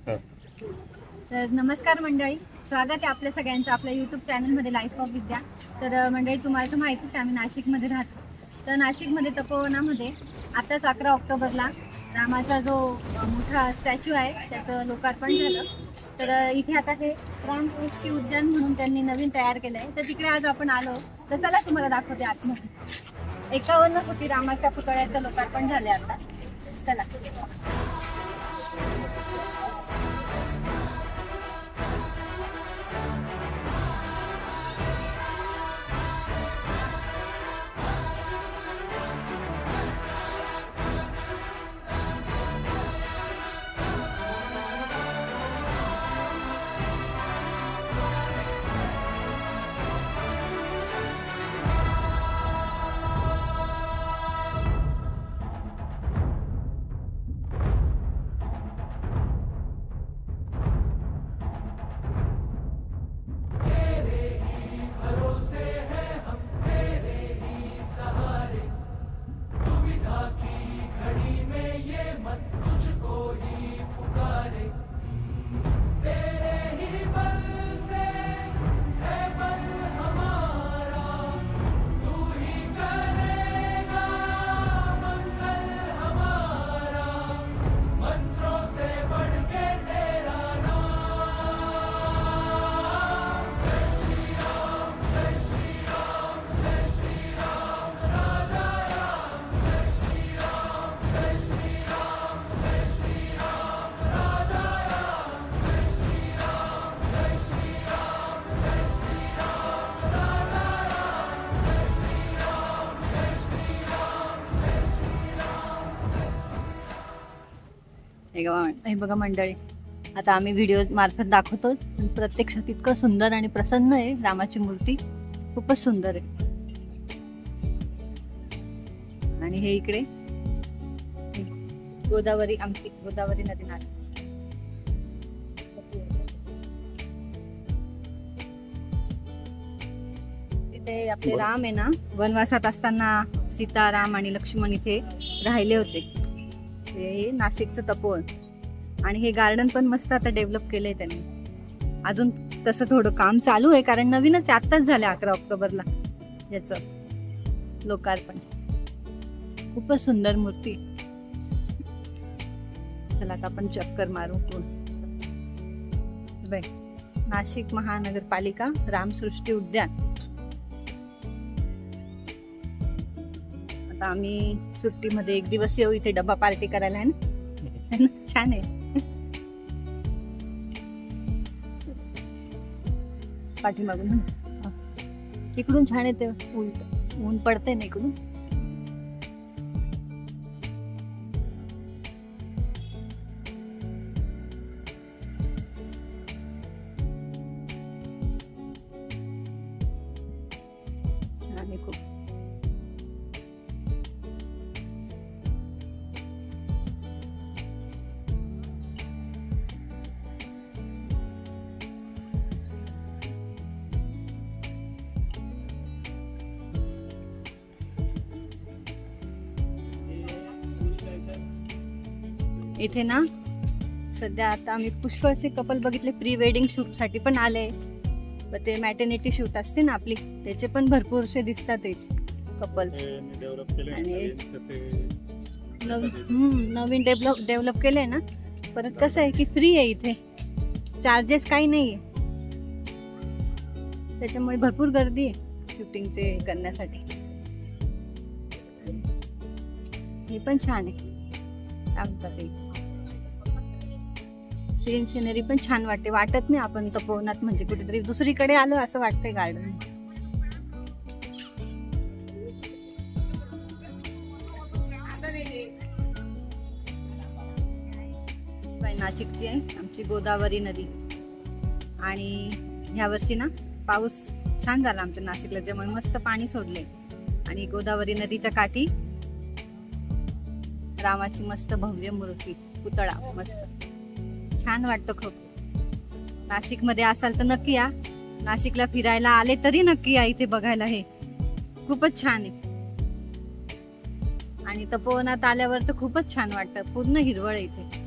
तर नमस्कार मंडळी, स्वागत आहे आपल्या सगळ्यांचं आपल्या यूट्यूब चॅनलमध्ये लाईफ ऑफ विद्या। तर मंडळी, तुम्हाला तर माहितीच आहे आम्ही नाशिकमध्ये राहतो। तर नाशिकमध्ये तपोवनामध्ये आताच 11 ऑक्टोबरला रामाचा जो मोठा स्टॅच्यू आहे त्याचं लोकार्पण झालं। तर इथे आता हे रामसृष्टी उद्यान म्हणून त्यांनी नवीन तयार केलं आहे। तर तिकडे आज आपण आलो, तर चला तुम्हाला दाखवते आतमध्ये। 51 कोटी रामाच्या पुतळ्याचं लोकार्पण झाले आता, चला। हे बघा मंडळी, आता आम्ही व्हिडिओ मार्फत दाखवतो, प्रत्यक्षात इतकं सुंदर आणि प्रसन्न आहे रामाची मूर्ती, खूपच सुंदर आहे। आणि हे इकडे गोदावरी, आमची गोदावरी नदी नाले, तिथे आपले राम आहे ना, वनवासात असताना सीता, राम आणि लक्ष्मण इथे राहिले होते। हे नाशिकचं तपोवन, आणि हे गार्डन पण मस्त आता डेव्हलप केलंय त्यांनी। अजून तसं थोडं काम चालू आहे, कारण नवीनच आत्ताच झालं 11 ऑक्टोबरला याचं लोकार्पण। खूपच सुंदर मूर्ती। चला आता आपण चक्कर मारू। नाशिक महानगरपालिका रामसृष्टी उद्यान। आता आम्ही सुट्टीमध्ये 1 दिवस येऊ इथे डबा पार्टी करायला, है ना? छान आहे। पाठीमागून इकडून छान येते, ऊन पडते ना इकडून। छान आहे खूप। इथे ना सध्या आता आम्ही पुष्कळसे कपल बघितले, प्री वेडिंग शूट साठी पण आले। ते मॅटर्निटी शूट असते ना आपली, त्याचे पण भरपूरसे दिसतात कपल। आणि नवीन डेव्हलप केलंय ना। परत कसं आहे की फ्री आहे इथे, चार्जेस काही नाहीये, त्याच्यामुळे भरपूर गर्दी आहे शूटिंगचे करण्यासाठी। हे पण छान आहे, काय म्हणतात ते, सिनरी पण छान वाटते। वाटत नाही आपण तपोवनात म्हणजे कुठेतरी दुसरीकडे आलो असं वाटतंय गार्डन। नाशिकची आहे आमची गोदावरी नदी, आणि ह्या वर्षी ना पाऊस छान झाला आमच्या नाशिकला, त्यामुळे मस्त पाणी सोडले। आणि गोदावरी नदीच्या काठी रामाची मस्त भव्य मूर्ती, पुतळा मस्त छान वाटतं खूप। नाशिक मध्ये असाल तर नक्की या, नाशिकला फिरायला आले तरी नक्की या इथे बघायला, हे खूपच छान आहे। आणि तपोवनात आल्यावर तर खूपच छान वाटतं, पूर्ण हिरवळ आहे इथे।